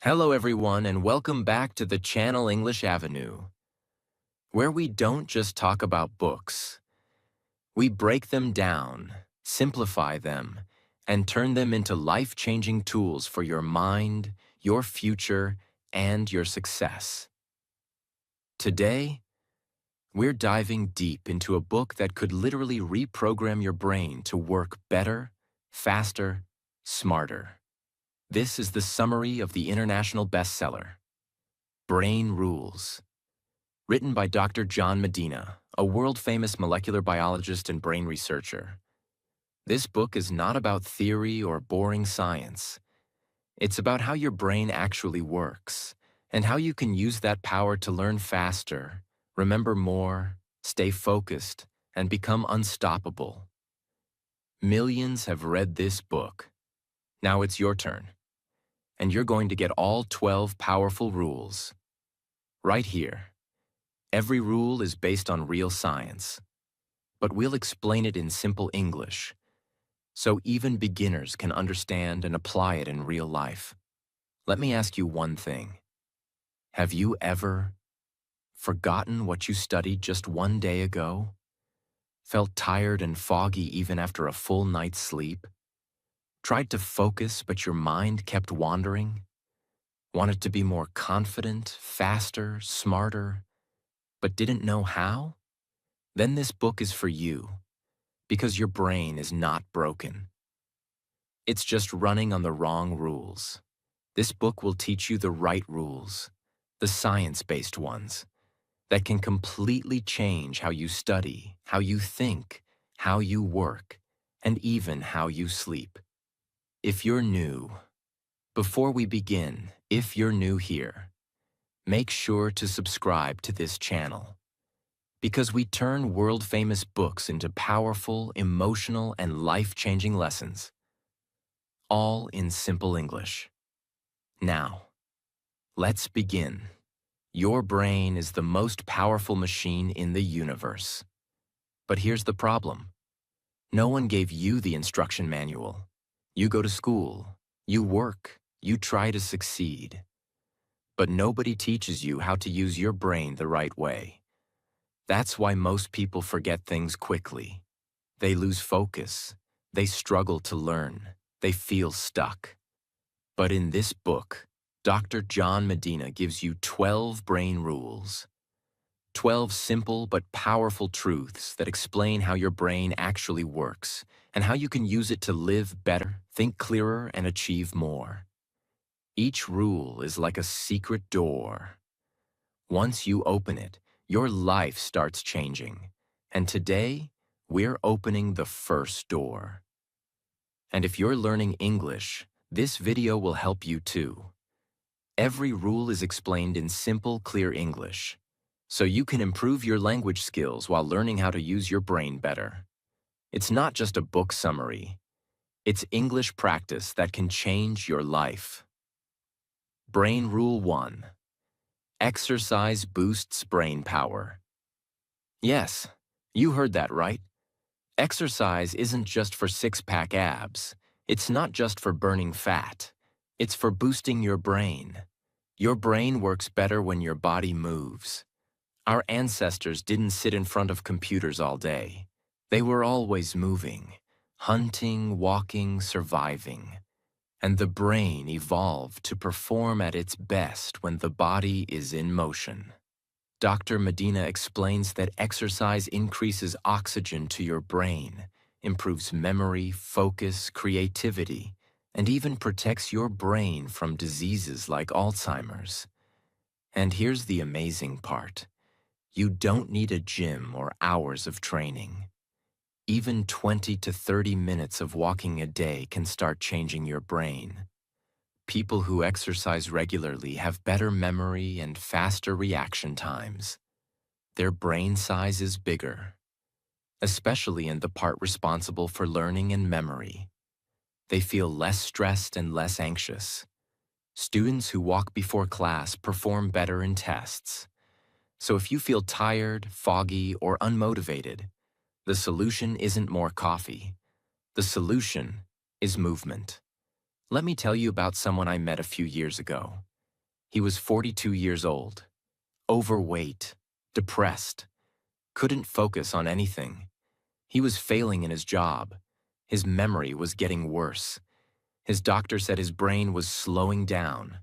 Hello everyone and welcome back to the Channel English Avenue, where we don't just talk about books. We break them down, simplify them, and turn them into life-changing tools for your mind, your future, and your success. Today, we're diving deep into a book that could literally reprogram your brain to work better, faster, smarter. This is the summary of the international bestseller, Brain Rules. Written by Dr. John Medina, a world-famous molecular biologist and brain researcher. This book is not about theory or boring science. It's about how your brain actually works, and how you can use that power to learn faster, remember more, stay focused, and become unstoppable. Millions have read this book. Now it's your turn, and you're going to get all 12 powerful rules right here. Every rule is based on real science, but we'll explain it in simple English, so even beginners can understand and apply it in real life. Let me ask you one thing. Have you ever forgotten what you studied just one day ago? Felt tired and foggy even after a full night's sleep? Tried to focus, but your mind kept wandering? Wanted to be more confident, faster, smarter, but didn't know how? Then this book is for you, because your brain is not broken. It's just running on the wrong rules. This book will teach you the right rules, the science-based ones, that can completely change how you study, how you think, how you work, and even how you sleep. If you're new, before we begin, if you're new here, make sure to subscribe to this channel, because we turn world-famous books into powerful, emotional, and life-changing lessons, all in simple English. Now, let's begin. Your brain is the most powerful machine in the universe. But here's the problem. No one gave you the instruction manual. You go to school, you work, you try to succeed. But nobody teaches you how to use your brain the right way. That's why most people forget things quickly. They lose focus. They struggle to learn. They feel stuck. But in this book, Dr. John Medina gives you 12 brain rules. 12 simple but powerful truths that explain how your brain actually works and how you can use it to live better, think clearer, and achieve more. Each rule is like a secret door. Once you open it, your life starts changing. And today, we're opening the first door. And if you're learning English, this video will help you too. Every rule is explained in simple, clear English, so you can improve your language skills while learning how to use your brain better. It's not just a book summary. It's English practice that can change your life. Brain Rule 1. Exercise boosts brain power. Yes, you heard that right. Exercise isn't just for six-pack abs. It's not just for burning fat. It's for boosting your brain. Your brain works better when your body moves. Our ancestors didn't sit in front of computers all day. They were always moving, hunting, walking, surviving. And the brain evolved to perform at its best when the body is in motion. Dr. Medina explains that exercise increases oxygen to your brain, improves memory, focus, creativity, and even protects your brain from diseases like Alzheimer's. And here's the amazing part. You don't need a gym or hours of training. Even 20 to 30 minutes of walking a day can start changing your brain. People who exercise regularly have better memory and faster reaction times. Their brain size is bigger, especially in the part responsible for learning and memory. They feel less stressed and less anxious. Students who walk before class perform better in tests. So if you feel tired, foggy, or unmotivated, the solution isn't more coffee. The solution is movement. Let me tell you about someone I met a few years ago. He was 42 years old, overweight, depressed, couldn't focus on anything. He was failing in his job. His memory was getting worse. His doctor said his brain was slowing down.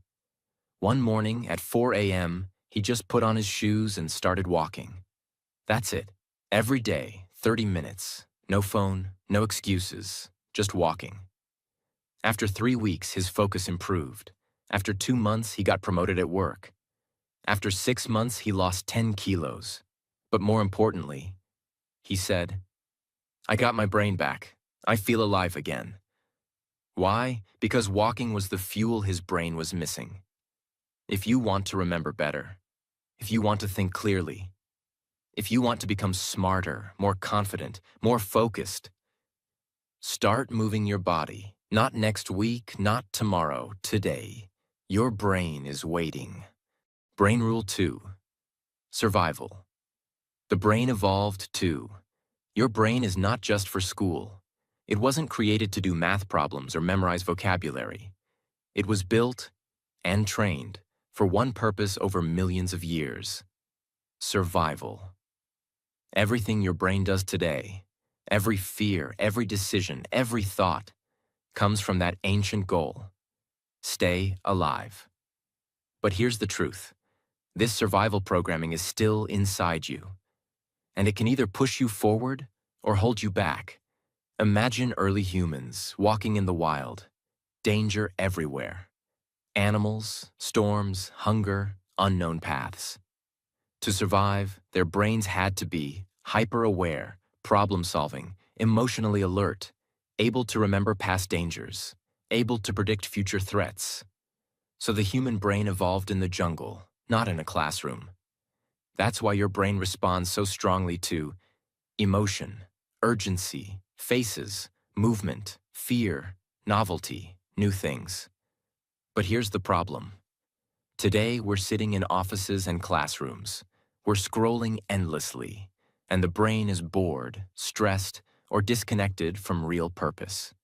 One morning at 4 a.m., he just put on his shoes and started walking. That's it. Every day, 30 minutes. No phone, no excuses, just walking. After 3 weeks, his focus improved. After 2 months, he got promoted at work. After 6 months, he lost 10 kilos. But more importantly, he said, "I got my brain back. I feel alive again." Why? Because walking was the fuel his brain was missing. If you want to remember better, if you want to think clearly, if you want to become smarter, more confident, more focused, start moving your body. Not next week, not tomorrow, today. Your brain is waiting. Brain Rule 2. Survival. The brain evolved too. Your brain is not just for school. It wasn't created to do math problems or memorize vocabulary. It was built and trained for one purpose over millions of years: survival. Everything your brain does today, every fear, every decision, every thought, comes from that ancient goal: stay alive. But here's the truth. This survival programming is still inside you, and it can either push you forward or hold you back. Imagine early humans walking in the wild, danger everywhere. Animals, storms, hunger, unknown paths. To survive, their brains had to be hyper-aware, problem-solving, emotionally alert, able to remember past dangers, able to predict future threats. So the human brain evolved in the jungle, not in a classroom. That's why your brain responds so strongly to emotion, urgency, faces, movement, fear, novelty, new things. But here's the problem. Today, we're sitting in offices and classrooms. We're scrolling endlessly, and the brain is bored, stressed, or disconnected from real purpose.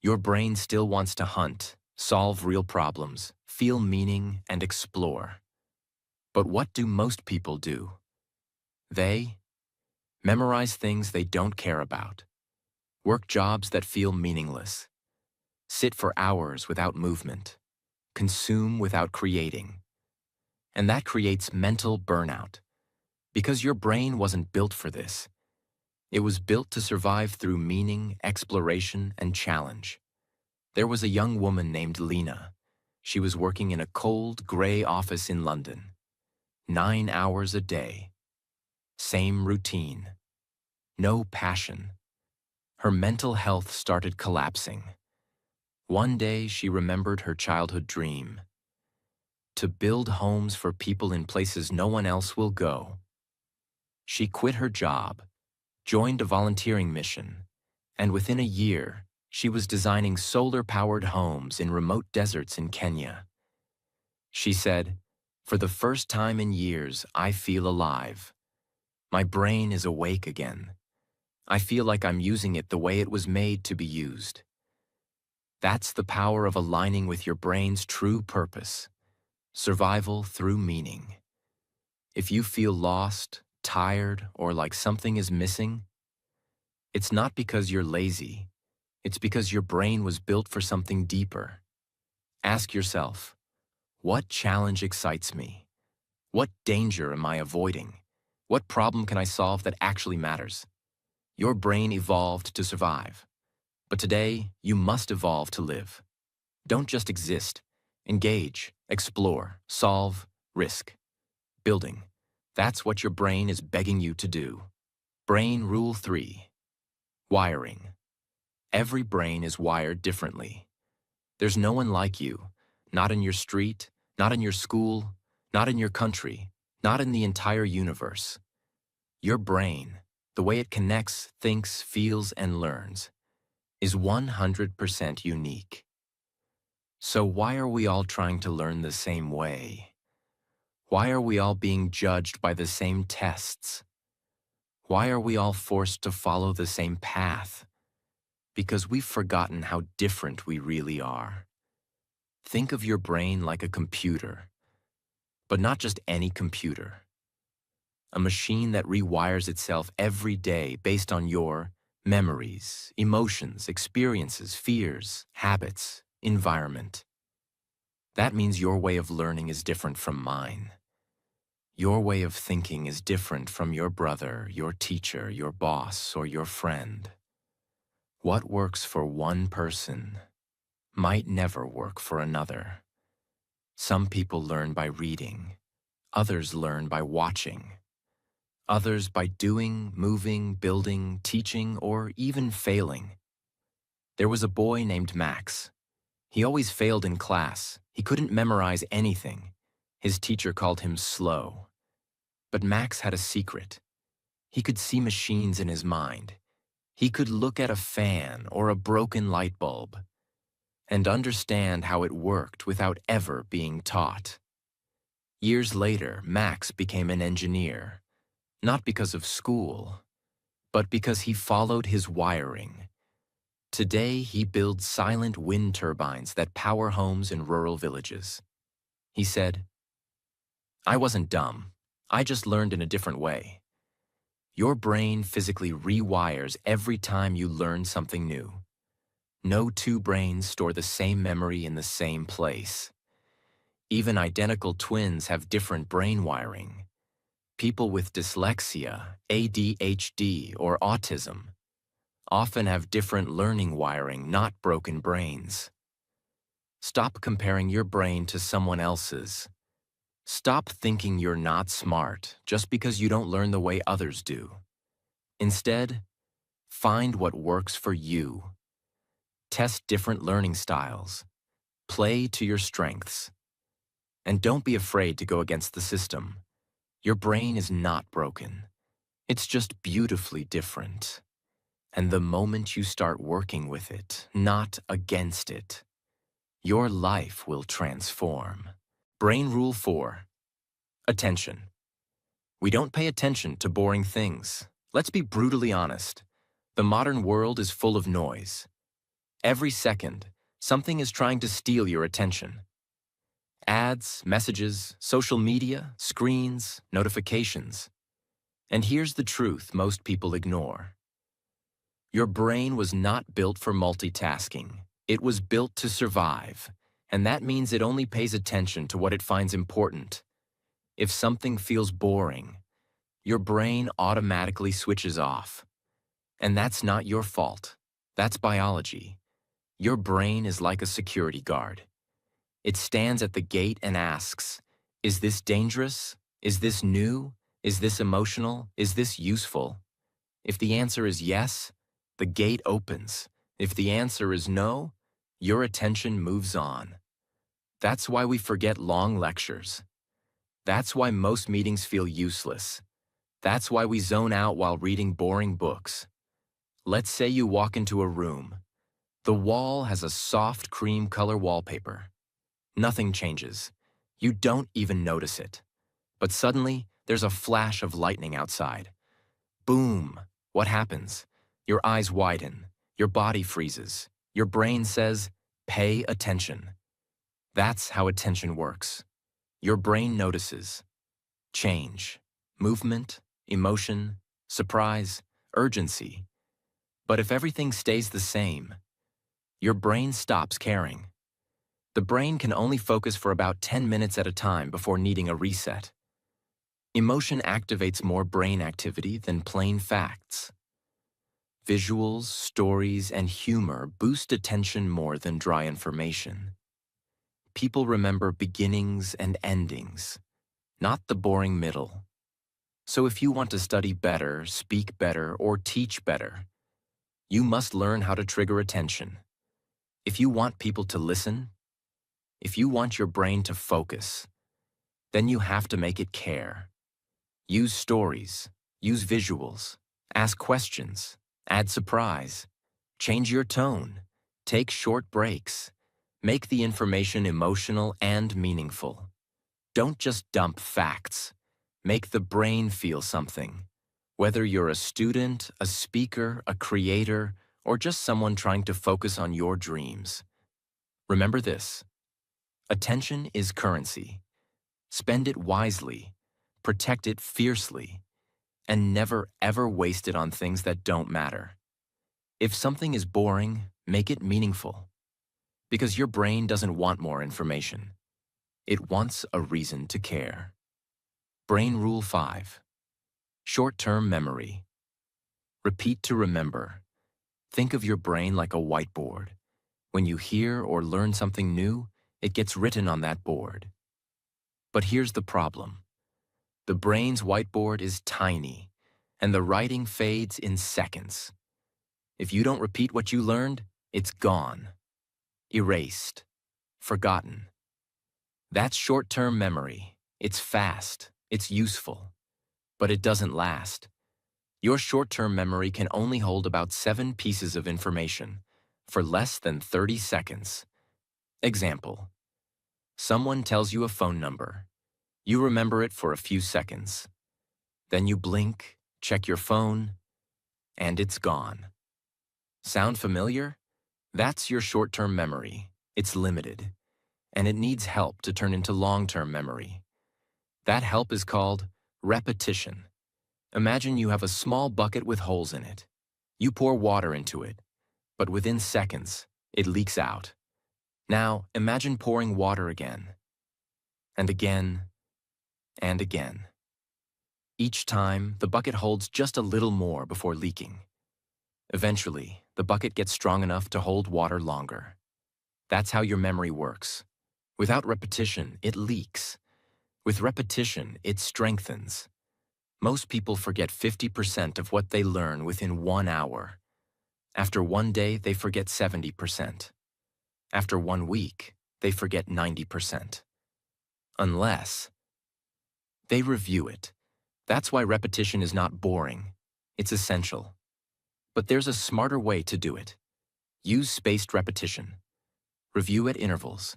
Your brain still wants to hunt, solve real problems, feel meaning, and explore. But what do most people do? They memorize things they don't care about, work jobs that feel meaningless, sit for hours without movement, consume without creating. And that creates mental burnout, because your brain wasn't built for this. It was built to survive through meaning, exploration, and challenge. There was a young woman named Lena. She was working in a cold, gray office in London. 9 hours a day. Same routine. No passion. Her mental health started collapsing. One day, she remembered her childhood dream: to build homes for people in places no one else will go. She quit her job, joined a volunteering mission, and within a year, she was designing solar-powered homes in remote deserts in Kenya. She said, "For the first time in years, I feel alive. My brain is awake again. I feel like I'm using it the way it was made to be used." That's the power of aligning with your brain's true purpose: survival through meaning. If you feel lost, tired, or like something is missing, it's not because you're lazy. It's because your brain was built for something deeper. Ask yourself, what challenge excites me? What danger am I avoiding? What problem can I solve that actually matters? Your brain evolved to survive. But today, you must evolve to live. Don't just exist. Engage, explore, solve, risk. Building. That's what your brain is begging you to do. Brain Rule 3. Wiring. Every brain is wired differently. There's no one like you, not in your street, not in your school, not in your country, not in the entire universe. Your brain, the way it connects, thinks, feels, and learns, is 100% unique. So why are we all trying to learn the same way? Why are we all being judged by the same tests? Why are we all forced to follow the same path? Because we've forgotten how different we really are. Think of your brain like a computer. but not just any computer. A machine that rewires itself every day based on your memories, emotions, experiences, fears, habits, environment. That means your way of learning is different from mine. Your way of thinking is different from your brother, your teacher, your boss, or your friend. What works for one person might never work for another. Some people learn by reading, others learn by watching, others by doing, moving, building, teaching, or even failing. There was a boy named Max. He always failed in class. He couldn't memorize anything. His teacher called him slow. But Max had a secret. He could see machines in his mind. He could look at a fan or a broken light bulb and understand how it worked without ever being taught. Years later, Max became an engineer, not because of school, but because he followed his wiring. Today, he builds silent wind turbines that power homes in rural villages. He said, "I wasn't dumb. I just learned in a different way." Your brain physically rewires every time you learn something new. No two brains store the same memory in the same place. Even identical twins have different brain wiring. People with dyslexia, ADHD, or autism often have different learning wiring, not broken brains. Stop comparing your brain to someone else's. Stop thinking you're not smart just because you don't learn the way others do. Instead, find what works for you. Test different learning styles. Play to your strengths. And don't be afraid to go against the system. Your brain is not broken. It's just beautifully different. And the moment you start working with it, not against it, your life will transform. Brain Rule 4. Attention. We don't pay attention to boring things. Let's be brutally honest. The modern world is full of noise. Every second, something is trying to steal your attention. Ads, messages, social media, screens, notifications. And here's the truth most people ignore. Your brain was not built for multitasking. It was built to survive, and that means it only pays attention to what it finds important. If something feels boring, your brain automatically switches off. And that's not your fault. That's biology. Your brain is like a security guard. It stands at the gate and asks, is this dangerous? Is this new? Is this emotional? Is this useful? If the answer is yes, the gate opens. If the answer is no, your attention moves on. That's why we forget long lectures. That's why most meetings feel useless. That's why we zone out while reading boring books. Let's say you walk into a room. The wall has a soft cream color wallpaper. Nothing changes. You don't even notice it. But suddenly, there's a flash of lightning outside. Boom! What happens? Your eyes widen. Your body freezes. Your brain says, pay attention. That's how attention works. Your brain notices change, movement, emotion, surprise, urgency. But if everything stays the same, your brain stops caring. The brain can only focus for about 10 minutes at a time before needing a reset. Emotion activates more brain activity than plain facts. Visuals, stories, and humor boost attention more than dry information. People remember beginnings and endings, not the boring middle. So if you want to study better, speak better, or teach better, you must learn how to trigger attention. If you want people to listen, if you want your brain to focus, then you have to make it care. Use stories, use visuals, ask questions, add surprise, change your tone, take short breaks, make the information emotional and meaningful. Don't just dump facts. Make the brain feel something. Whether you're a student, a speaker, a creator, or just someone trying to focus on your dreams. Remember this: attention is currency. Spend it wisely, protect it fiercely, and never ever waste it on things that don't matter. If something is boring, make it meaningful. Because your brain doesn't want more information. It wants a reason to care. Brain Rule 5. Short-term memory. Repeat to remember. Think of your brain like a whiteboard. When you hear or learn something new, it gets written on that board. But here's the problem. The brain's whiteboard is tiny, and the writing fades in seconds. If you don't repeat what you learned, it's gone. Erased. Forgotten. That's short-term memory. It's fast. It's useful. But it doesn't last. Your short-term memory can only hold about 7 pieces of information for less than 30 seconds. Example. Someone tells you a phone number. You remember it for a few seconds. Then you blink, check your phone, and it's gone. Sound familiar? That's your short-term memory. It's limited, and it needs help to turn into long-term memory. That help is called repetition. Imagine you have a small bucket with holes in it. You pour water into it, but within seconds, it leaks out. Now, imagine pouring water again, and again, and again. Each time, the bucket holds just a little more before leaking. Eventually, the bucket gets strong enough to hold water longer. That's how your memory works. Without repetition, it leaks. With repetition, it strengthens. Most people forget 50% of what they learn within 1 hour. After 1 day, they forget 70%. After 1 week, they forget 90%. Unless they review it. That's why repetition is not boring. It's essential. But there's a smarter way to do it. Use spaced repetition. Review at intervals.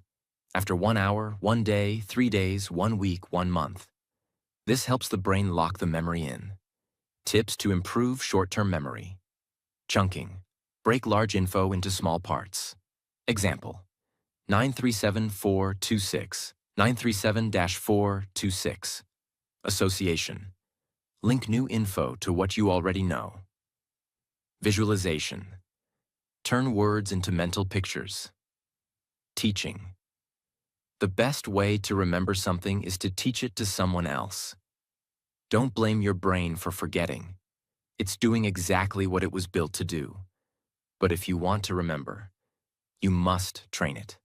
After 1 hour, 1 day, 3 days, 1 week, 1 month. This helps the brain lock the memory in. Tips to improve short-term memory. Chunking. Break large info into small parts. Example. 937426. 937-426. Association. Link new info to what you already know. Visualization. Turn words into mental pictures. Teaching. The best way to remember something is to teach it to someone else. Don't blame your brain for forgetting. It's doing exactly what it was built to do. But if you want to remember, you must train it.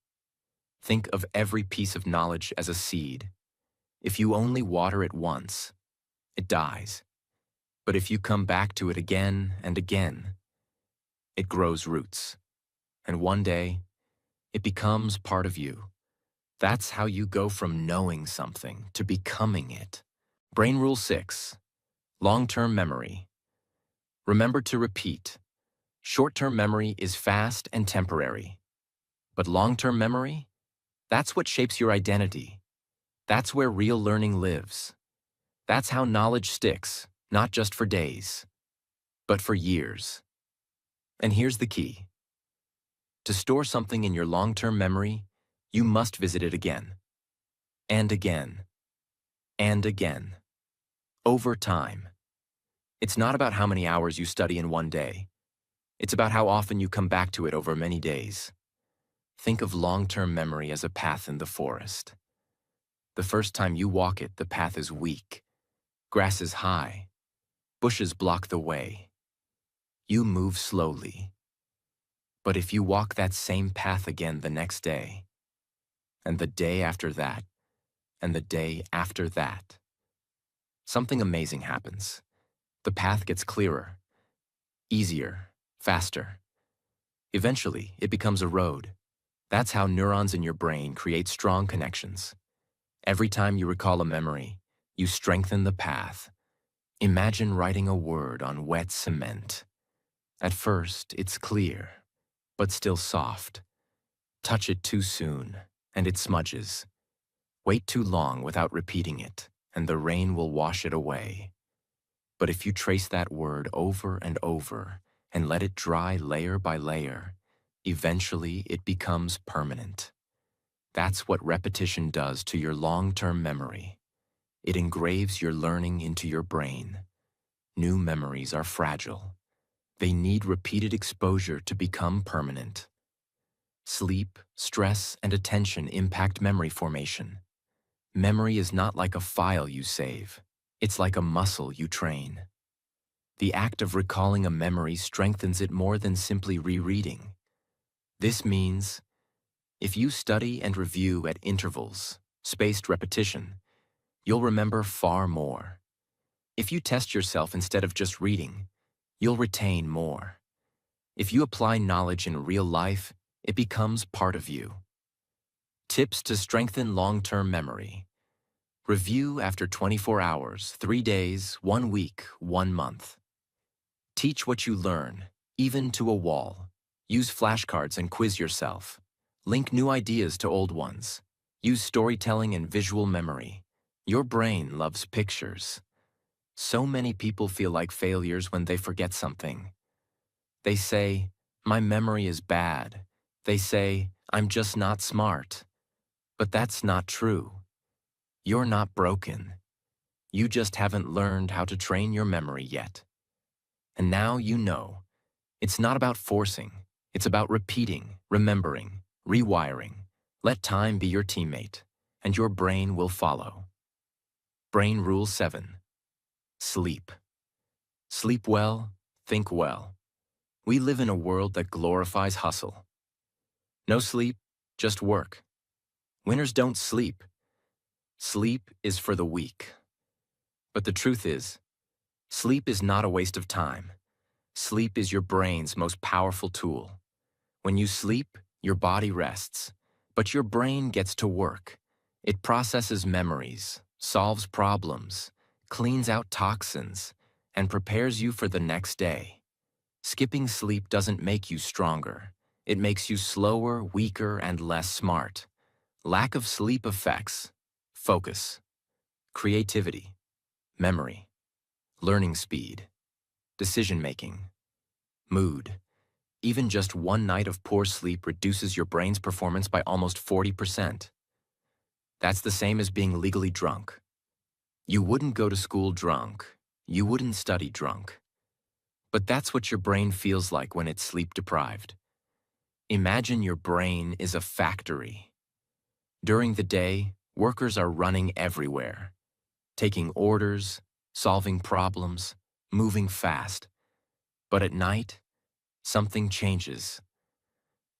Think of every piece of knowledge as a seed. If you only water it once, it dies. But if you come back to it again and again, it grows roots. And one day, it becomes part of you. That's how you go from knowing something to becoming it. Brain Rule 6. Long-term memory. Remember to repeat. Short-term memory is fast and temporary. But long-term memory? That's what shapes your identity. That's where real learning lives. That's how knowledge sticks, not just for days, but for years. And here's the key. To store something in your long-term memory, you must visit it again, and again, and again, over time. It's not about how many hours you study in 1 day. It's about how often you come back to it over many days. Think of long-term memory as a path in the forest. The first time you walk it, the path is weak. Grass is high. Bushes block the way. You move slowly. But if you walk that same path again the next day, and the day after that, and the day after that, something amazing happens. The path gets clearer, easier, faster. Eventually, it becomes a road. That's how neurons in your brain create strong connections. Every time you recall a memory, you strengthen the path. Imagine writing a word on wet cement. At first, it's clear, but still soft. Touch it too soon, and it smudges. Wait too long without repeating it, and the rain will wash it away. But if you trace that word over and over and let it dry layer by layer, eventually it becomes permanent. That's what repetition does to your long-term memory. It engraves your learning into your brain. New memories are fragile. They need repeated exposure to become permanent. Sleep, stress, and attention impact memory formation. Memory is not like a file you save. It's like a muscle you train. The act of recalling a memory strengthens it more than simply rereading. This means, if you study and review at intervals, spaced repetition, you'll remember far more. If you test yourself instead of just reading, you'll retain more. If you apply knowledge in real life, it becomes part of you. Tips to strengthen long-term memory. Review after 24 hours, 3 days, 1 week, 1 month. Teach what you learn, even to a wall. Use flashcards and quiz yourself. Link new ideas to old ones. Use storytelling and visual memory. Your brain loves pictures. So many people feel like failures when they forget something. They say, "My memory is bad." They say, "I'm just not smart." But that's not true. You're not broken. You just haven't learned how to train your memory yet. And now you know. It's not about forcing. It's about repeating, remembering, rewiring. Let time be your teammate, and your brain will follow. Brain Rule 7. Sleep. Sleep well, think well. We live in a world that glorifies hustle. No sleep, just work. Winners don't sleep. Sleep is for the weak. But the truth is, sleep is not a waste of time. Sleep is your brain's most powerful tool. When you sleep, your body rests, but your brain gets to work. It processes memories, solves problems, cleans out toxins, and prepares you for the next day. Skipping sleep doesn't make you stronger. It makes you slower, weaker, and less smart. Lack of sleep affects focus, creativity, memory, learning speed, decision-making, mood. Even just one night of poor sleep reduces your brain's performance by almost 40%. That's the same as being legally drunk. You wouldn't go to school drunk. You wouldn't study drunk. But that's what your brain feels like when it's sleep-deprived. Imagine your brain is a factory. During the day, workers are running everywhere, taking orders, solving problems, moving fast. But at night, something changes.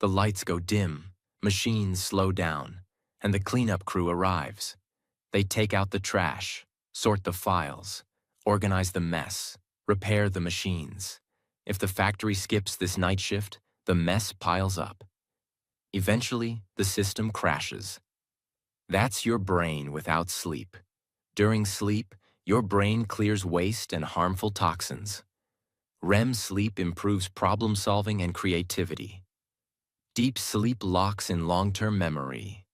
The lights go dim, machines slow down, and the cleanup crew arrives. They take out the trash, sort the files, organize the mess, repair the machines. If the factory skips this night shift, the mess piles up. Eventually, the system crashes. That's your brain without sleep. During sleep, your brain clears waste and harmful toxins. REM sleep improves problem-solving and creativity. Deep sleep locks in long-term memory.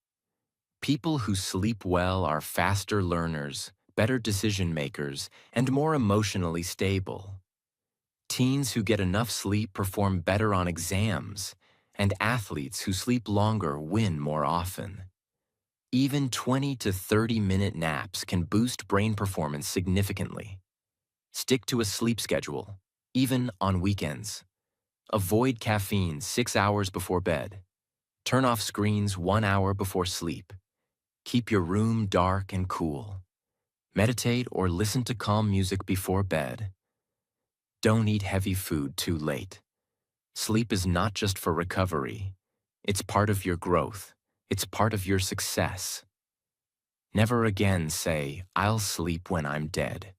People who sleep well are faster learners, better decision-makers, and more emotionally stable. Teens who get enough sleep perform better on exams, and athletes who sleep longer win more often. Even 20 to 30-minute naps can boost brain performance significantly. Stick to a sleep schedule, even on weekends. Avoid caffeine 6 hours before bed. Turn off screens 1 hour before sleep. Keep your room dark and cool. Meditate or listen to calm music before bed. Don't eat heavy food too late. Sleep is not just for recovery. It's part of your growth. It's part of your success. Never again say, "I'll sleep when I'm dead."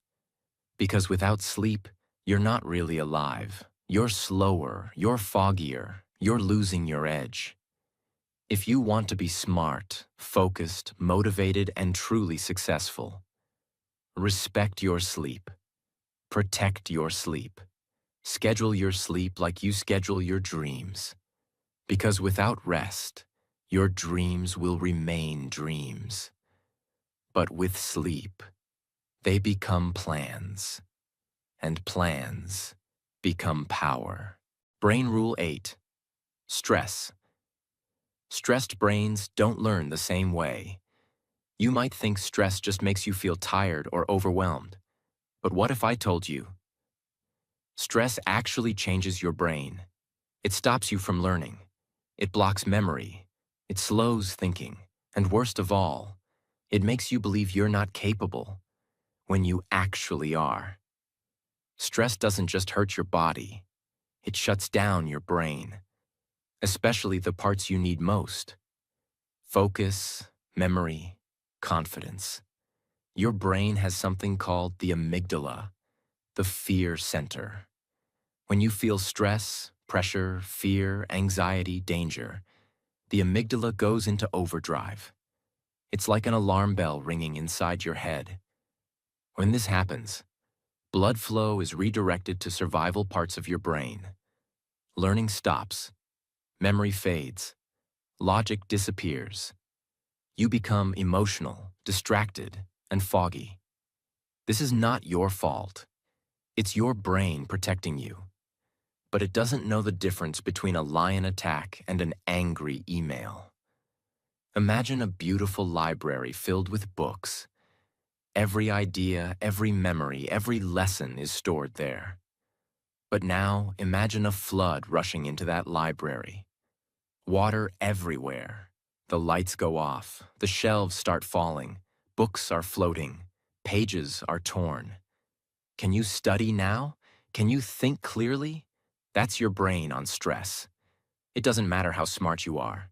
Because without sleep, you're not really alive. You're slower, you're foggier, you're losing your edge. If you want to be smart, focused, motivated, and truly successful, respect your sleep. Protect your sleep. Schedule your sleep like you schedule your dreams. Because without rest, your dreams will remain dreams. But with sleep, they become plans. And plans become power. Brain Rule 8. Stress. Stressed brains don't learn the same way. You might think stress just makes you feel tired or overwhelmed. But what if I told you? Stress actually changes your brain. It stops you from learning. It blocks memory. It slows thinking. And worst of all, it makes you believe you're not capable when you actually are. Stress doesn't just hurt your body. It shuts down your brain, especially the parts you need most. Focus, memory, confidence. Your brain has something called the amygdala, the fear center. When you feel stress, pressure, fear, anxiety, danger, the amygdala goes into overdrive. It's like an alarm bell ringing inside your head. When this happens, blood flow is redirected to survival parts of your brain. Learning stops, memory fades, logic disappears. You become emotional, distracted, and foggy. This is not your fault. It's your brain protecting you. But it doesn't know the difference between a lion attack and an angry email. Imagine a beautiful library filled with books. Every idea, every memory, every lesson is stored there. But now, imagine a flood rushing into that library. Water everywhere. The lights go off. The shelves start falling. Books are floating. Pages are torn. Can you study now? Can you think clearly? That's your brain on stress. It doesn't matter how smart you are.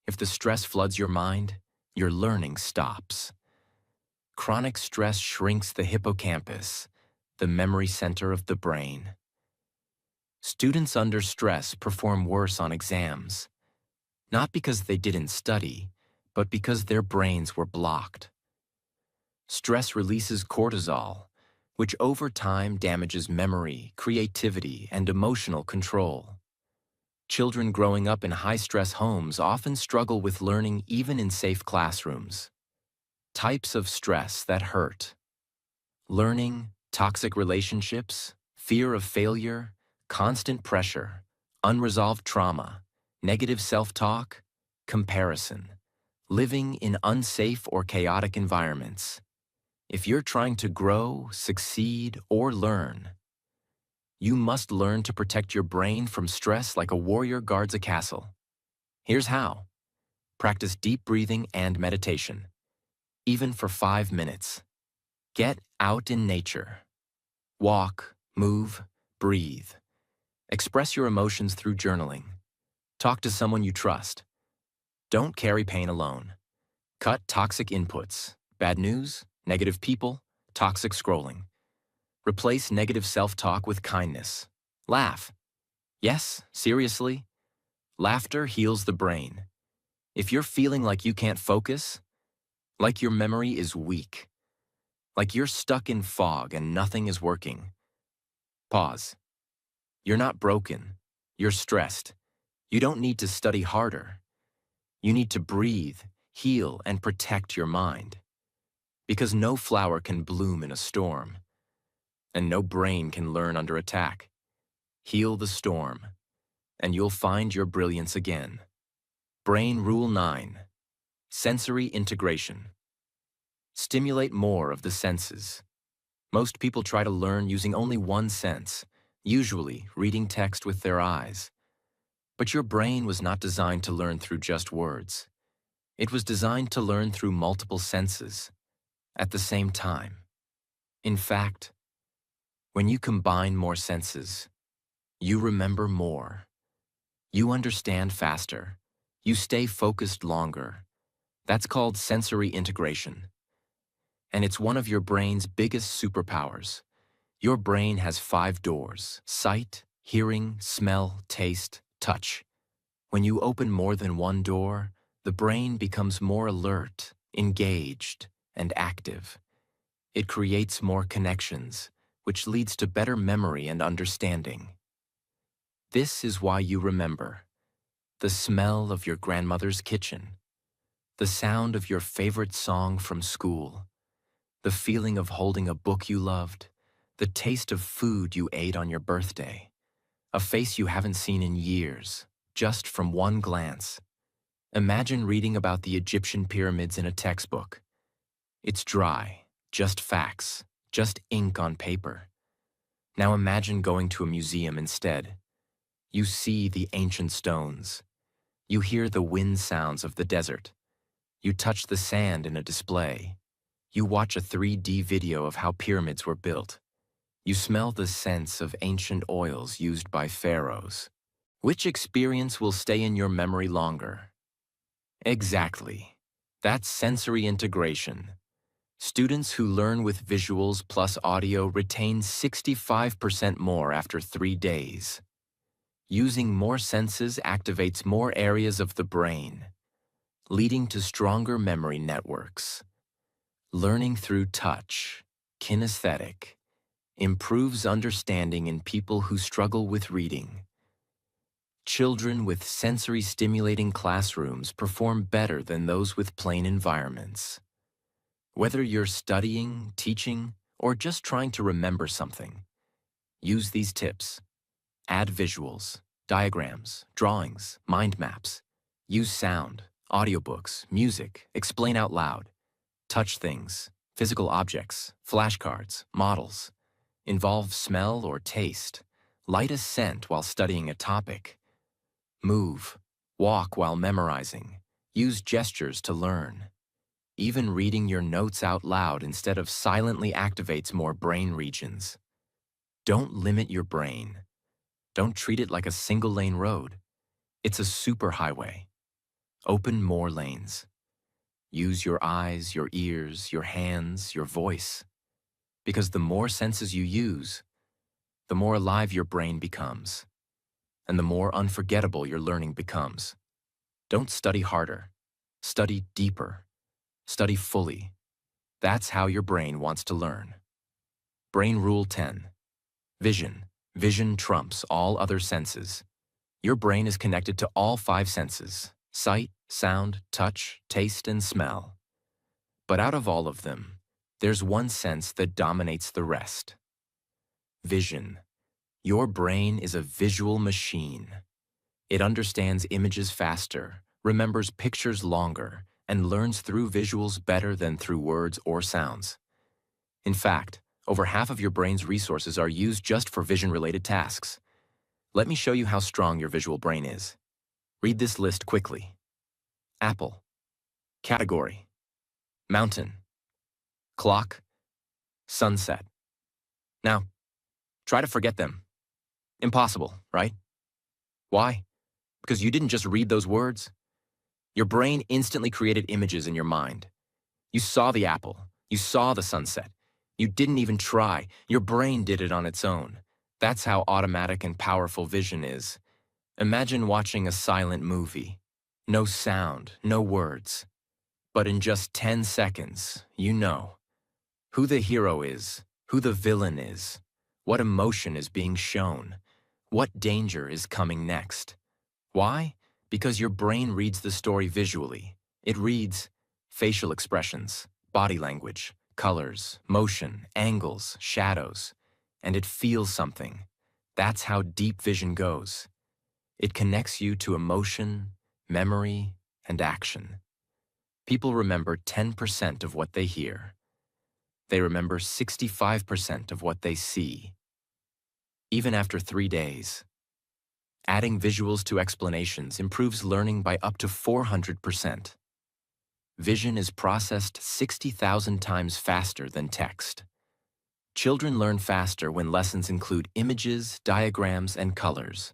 If the stress floods your mind, your learning stops. Chronic stress shrinks the hippocampus, the memory center of the brain. Students under stress perform worse on exams, not because they didn't study, but because their brains were blocked. Stress releases cortisol, which over time damages memory, creativity, and emotional control. Children growing up in high-stress homes often struggle with learning even in safe classrooms. Types of stress that hurt: learning, toxic relationships, fear of failure, constant pressure, unresolved trauma, negative self-talk, comparison, living in unsafe or chaotic environments. If you're trying to grow, succeed, or learn, you must learn to protect your brain from stress like a warrior guards a castle. Here's how. Practice deep breathing and meditation, even for 5 minutes. Get out in nature. Walk, move, breathe. Express your emotions through journaling. Talk to someone you trust. Don't carry pain alone. Cut toxic inputs, bad news, negative people, toxic scrolling. Replace negative self-talk with kindness. Laugh. Yes, seriously. Laughter heals the brain. If you're feeling like you can't focus, like your memory is weak, like you're stuck in fog and nothing is working, pause. You're not broken. You're stressed. You don't need to study harder. You need to breathe, heal, and protect your mind. Because no flower can bloom in a storm, and no brain can learn under attack. Heal the storm, and you'll find your brilliance again. Brain Rule 9. Sensory integration. Stimulate more of the senses. Most people try to learn using only one sense, usually reading text with their eyes. But your brain was not designed to learn through just words. It was designed to learn through multiple senses at the same time. In fact, when you combine more senses, you remember more. You understand faster. You stay focused longer. That's called sensory integration. And it's one of your brain's biggest superpowers. Your brain has 5 doors: sight, hearing, smell, taste, touch. When you open more than one door, the brain becomes more alert, engaged, and active. It creates more connections, which leads to better memory and understanding. This is why you remember the smell of your grandmother's kitchen, the sound of your favorite song from school, the feeling of holding a book you loved, the taste of food you ate on your birthday, a face you haven't seen in years, just from one glance. Imagine reading about the Egyptian pyramids in a textbook. It's dry, just facts, just ink on paper. Now imagine going to a museum instead. You see the ancient stones. You hear the wind sounds of the desert. You touch the sand in a display. You watch a 3D video of how pyramids were built. You smell the scents of ancient oils used by pharaohs. Which experience will stay in your memory longer? Exactly. That's sensory integration. Students who learn with visuals plus audio retain 65% more after 3 days. Using more senses activates more areas of the brain, leading to stronger memory networks. Learning through touch, kinesthetic, improves understanding in people who struggle with reading. Children with sensory-stimulating classrooms perform better than those with plain environments. Whether you're studying, teaching, or just trying to remember something, use these tips. Add visuals, diagrams, drawings, mind maps. Use sound, audiobooks, music, explain out loud. Touch things, physical objects, flashcards, models. Involve smell or taste. Light a scent while studying a topic. Move, walk while memorizing. Use gestures to learn. Even reading your notes out loud instead of silently activates more brain regions. Don't limit your brain. Don't treat it like a single-lane road. It's a superhighway. Open more lanes. Use your eyes, your ears, your hands, your voice. Because the more senses you use, the more alive your brain becomes, and the more unforgettable your learning becomes. Don't study harder. Study deeper. Study fully. That's how your brain wants to learn. Brain Rule 10. Vision. Vision trumps all other senses. Your brain is connected to all 5 senses: sight, sound, touch, taste, and smell. But out of all of them, there's one sense that dominates the rest. Vision. Your brain is a visual machine. It understands images faster, remembers pictures longer, and learns through visuals better than through words or sounds. In fact, over half of your brain's resources are used just for vision-related tasks. Let me show you how strong your visual brain is. Read this list quickly. Apple. Category. Mountain. Clock. Sunset. Now, try to forget them. Impossible, right? Why? Because you didn't just read those words. Your brain instantly created images in your mind. You saw the apple. You saw the sunset. You didn't even try. Your brain did it on its own. That's how automatic and powerful vision is. Imagine watching a silent movie. No sound, no words. But in just 10 seconds, you know who the hero is, who the villain is, what emotion is being shown, what danger is coming next. Why? Because your brain reads the story visually. It reads facial expressions, body language, colors, motion, angles, shadows, and it feels something. That's how deep vision goes. It connects you to emotion, memory, and action. People remember 10% of what they hear. They remember 65% of what they see. Even after 3 days. Adding visuals to explanations improves learning by up to 400%. Vision is processed 60,000 times faster than text. Children learn faster when lessons include images, diagrams, and colors.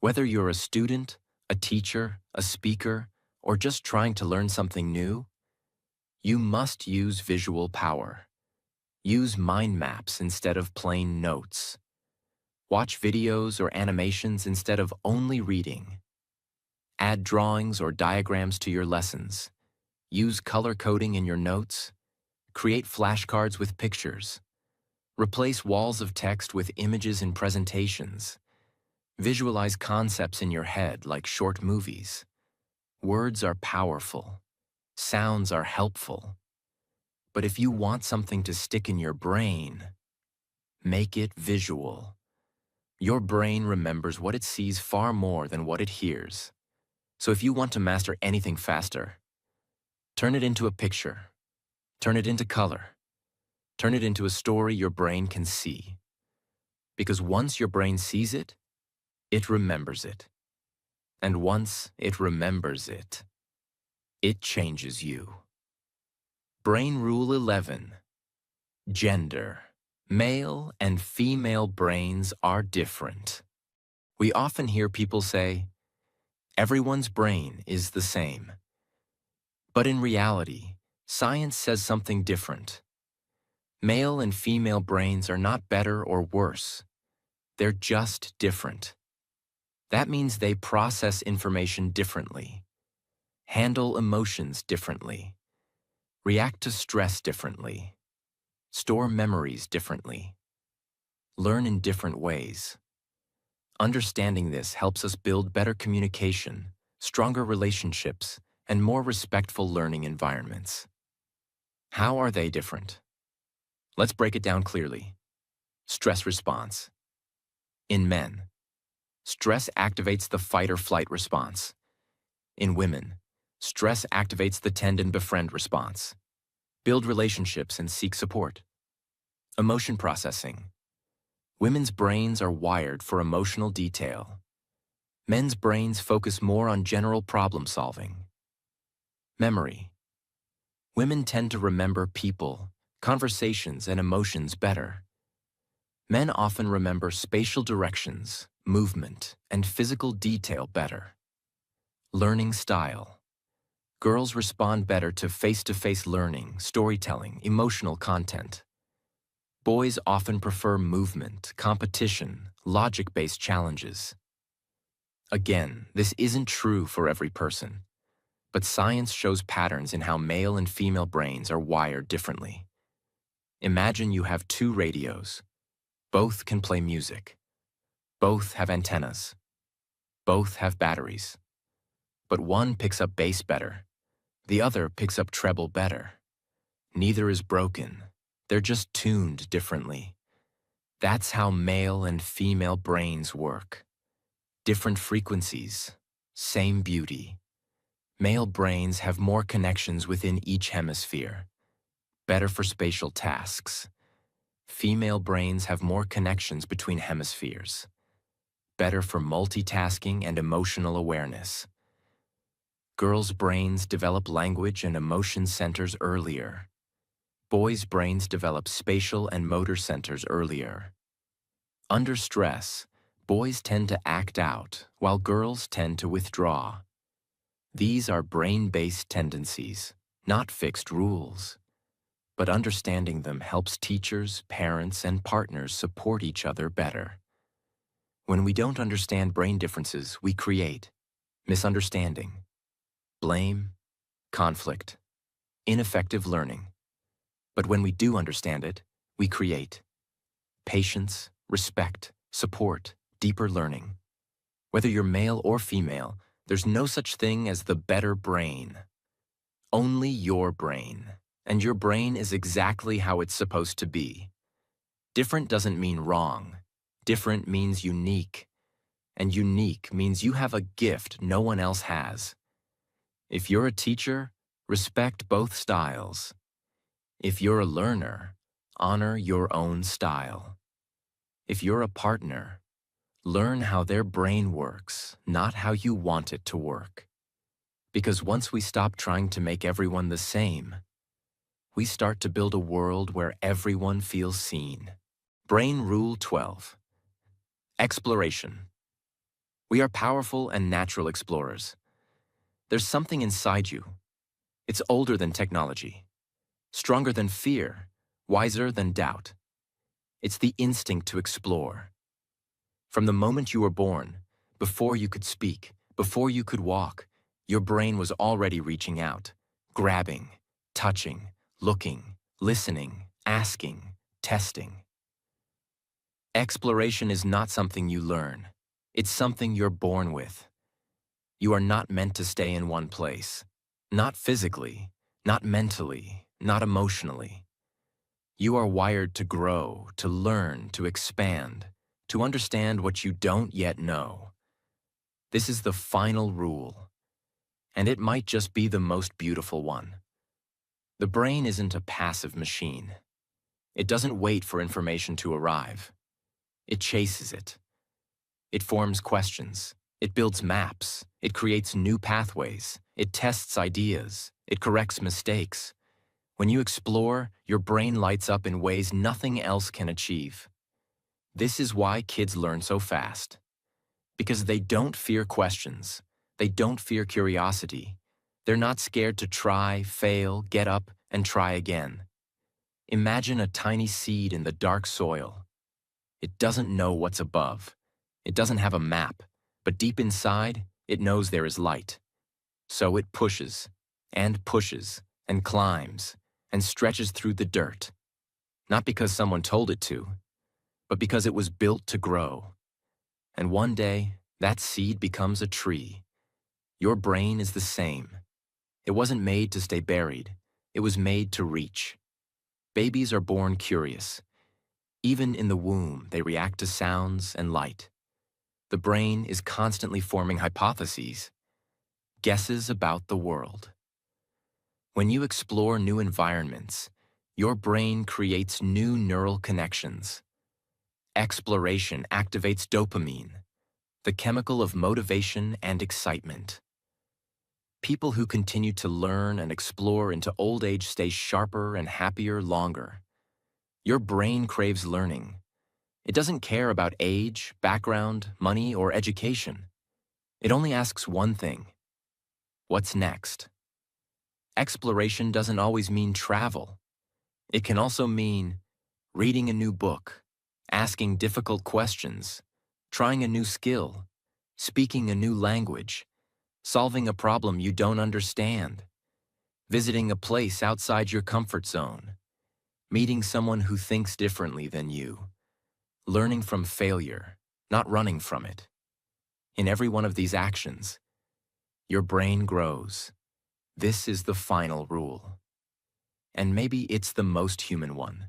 Whether you're a student, a teacher, a speaker, or just trying to learn something new, you must use visual power. Use mind maps instead of plain notes. Watch videos or animations instead of only reading. Add drawings or diagrams to your lessons. Use color coding in your notes. Create flashcards with pictures. Replace walls of text with images in presentations. Visualize concepts in your head like short movies. Words are powerful. Sounds are helpful. But if you want something to stick in your brain, make it visual. Your brain remembers what it sees far more than what it hears. So if you want to master anything faster, turn it into a picture, turn it into color, turn it into a story your brain can see. Because once your brain sees it, it remembers it. And once it remembers it, it changes you. Brain Rule 11. Gender. Male and female brains are different. We often hear people say, everyone's brain is the same. But in reality, science says something different. Male and female brains are not better or worse. They're just different. That means they process information differently, handle emotions differently, react to stress differently, store memories differently, learn in different ways. Understanding this helps us build better communication, stronger relationships, and more respectful learning environments. How are they different? Let's break it down clearly. Stress response. In men, stress activates the fight or flight response. In women, stress activates the tend and befriend response. Build relationships and seek support. Emotion processing. Women's brains are wired for emotional detail. Men's brains focus more on general problem solving. Memory. Women tend to remember people, conversations, and emotions better. Men often remember spatial directions, movement, and physical detail better. Learning style. Girls respond better to face-to-face learning, storytelling, emotional content. Boys often prefer movement, competition, logic-based challenges. Again, this isn't true for every person, but science shows patterns in how male and female brains are wired differently. Imagine you have two radios. Both can play music. Both have antennas. Both have batteries. But one picks up bass better. The other picks up treble better. Neither is broken. They're just tuned differently. That's how male and female brains work. Different frequencies, same beauty. Male brains have more connections within each hemisphere, better for spatial tasks. Female brains have more connections between hemispheres, better for multitasking and emotional awareness. Girls' brains develop language and emotion centers earlier. Boys' brains develop spatial and motor centers earlier. Under stress, boys tend to act out, while girls tend to withdraw. These are brain-based tendencies, not fixed rules. But understanding them helps teachers, parents, and partners support each other better. When we don't understand brain differences, we create misunderstanding, blame, conflict, ineffective learning. But when we do understand it, we create patience, respect, support, deeper learning. Whether you're male or female, there's no such thing as the better brain. Only your brain. And your brain is exactly how it's supposed to be. Different doesn't mean wrong. Different means unique. And unique means you have a gift no one else has. If you're a teacher, respect both styles. If you're a learner, honor your own style. If you're a partner, learn how their brain works, not how you want it to work. Because once we stop trying to make everyone the same, we start to build a world where everyone feels seen. Brain Rule 12. Exploration. We are powerful and natural explorers. There's something inside you. It's older than technology, stronger than fear, wiser than doubt. It's the instinct to explore. From the moment you were born, before you could speak, before you could walk, your brain was already reaching out, grabbing, touching, looking, listening, asking, testing. Exploration is not something you learn. It's something you're born with. You are not meant to stay in one place. Not physically, not mentally, not emotionally. You are wired to grow, to learn, to expand, to understand what you don't yet know. This is the final rule. And it might just be the most beautiful one. The brain isn't a passive machine. It doesn't wait for information to arrive. It chases it. It forms questions. It builds maps. It creates new pathways. It tests ideas. It corrects mistakes. When you explore, your brain lights up in ways nothing else can achieve. This is why kids learn so fast. Because they don't fear questions. They don't fear curiosity. They're not scared to try, fail, get up, and try again. Imagine a tiny seed in the dark soil. It doesn't know what's above. It doesn't have a map, but deep inside, it knows there is light. So it pushes, and climbs, and stretches through the dirt. Not because someone told it to, but because it was built to grow. And one day, that seed becomes a tree. Your brain is the same. It wasn't made to stay buried. It was made to reach. Babies are born curious. Even in the womb, they react to sounds and light. The brain is constantly forming hypotheses, guesses about the world. When you explore new environments, your brain creates new neural connections. Exploration activates dopamine, the chemical of motivation and excitement. People who continue to learn and explore into old age stay sharper and happier longer. Your brain craves learning. It doesn't care about age, background, money, or education. It only asks one thing: what's next? Exploration doesn't always mean travel. It can also mean reading a new book, asking difficult questions, trying a new skill, speaking a new language, solving a problem you don't understand, visiting a place outside your comfort zone, meeting someone who thinks differently than you, learning from failure, not running from it. In every one of these actions, your brain grows. This is the final rule. And maybe it's the most human one,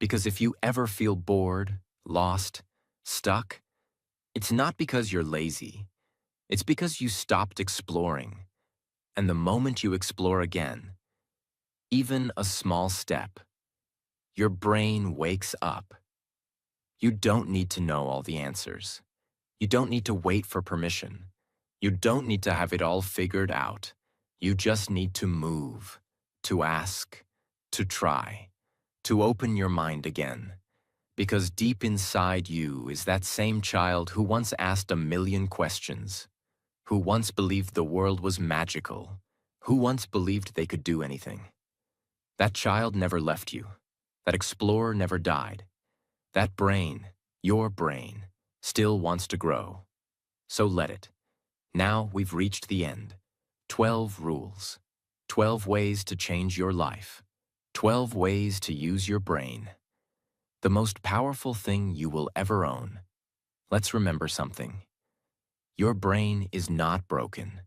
because if you ever feel bored, lost, stuck, it's not because you're lazy. It's because you stopped exploring. And the moment you explore again, even a small step, your brain wakes up. You don't need to know all the answers. You don't need to wait for permission. You don't need to have it all figured out. You just need to move, to ask, to try, to open your mind again. Because deep inside you is that same child who once asked a million questions, who once believed the world was magical, who once believed they could do anything. That child never left you. That explorer never died. That brain, your brain, still wants to grow. So let it. Now we've reached the end. 12 rules. 12 ways to change your life. 12 ways to use your brain. The most powerful thing you will ever own. Let's remember something. Your brain is not broken.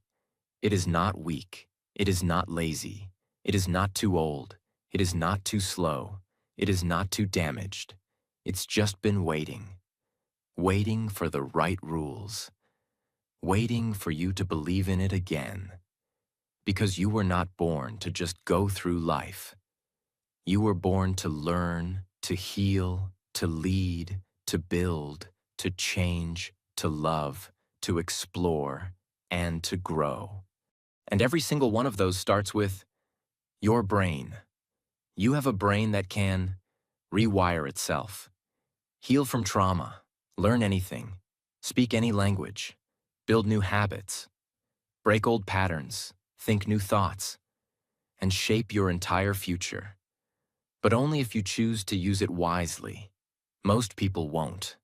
It is not weak. It is not lazy. It is not too old. It is not too slow. It is not too damaged. It's just been waiting. Waiting for the right rules. Waiting for you to believe in it again. Because you were not born to just go through life. You were born to learn, to heal, to lead, to build, to change, to love, to explore, and to grow. And every single one of those starts with your brain. You have a brain that can rewire itself, heal from trauma, learn anything, speak any language, build new habits, break old patterns, think new thoughts, and shape your entire future. But only if you choose to use it wisely. Most people won't.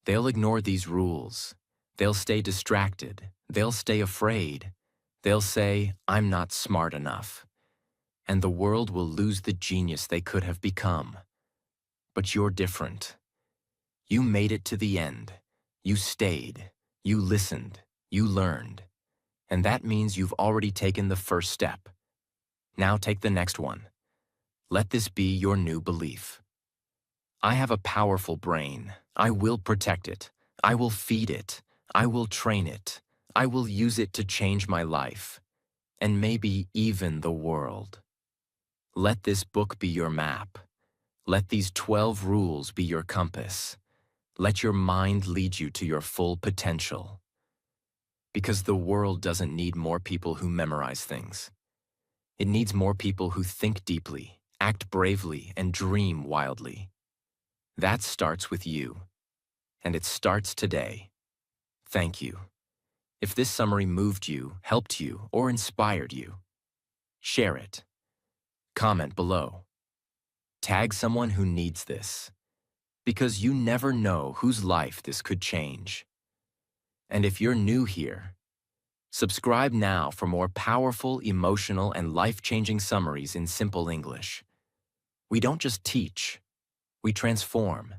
They'll ignore these rules. They'll stay distracted. They'll stay afraid. They'll say, I'm not smart enough. And the world will lose the genius they could have become. But you're different. You made it to the end. You stayed. You listened. You learned. And that means you've already taken the first step. Now take the next one. Let this be your new belief. I have a powerful brain. I will protect it. I will feed it. I will train it. I will use it to change my life. and maybe even the world. Let this book be your map. Let these 12 rules be your compass. Let your mind lead you to your full potential. Because the world doesn't need more people who memorize things. It needs more people who think deeply, act bravely, and dream wildly. That starts with you. And it starts today. Thank you. If this summary moved you, helped you, or inspired you, share it. Comment below. Tag someone who needs this. Because you never know whose life this could change. And if you're new here, subscribe now for more powerful, emotional, and life-changing summaries in simple English. We don't just teach, we transform.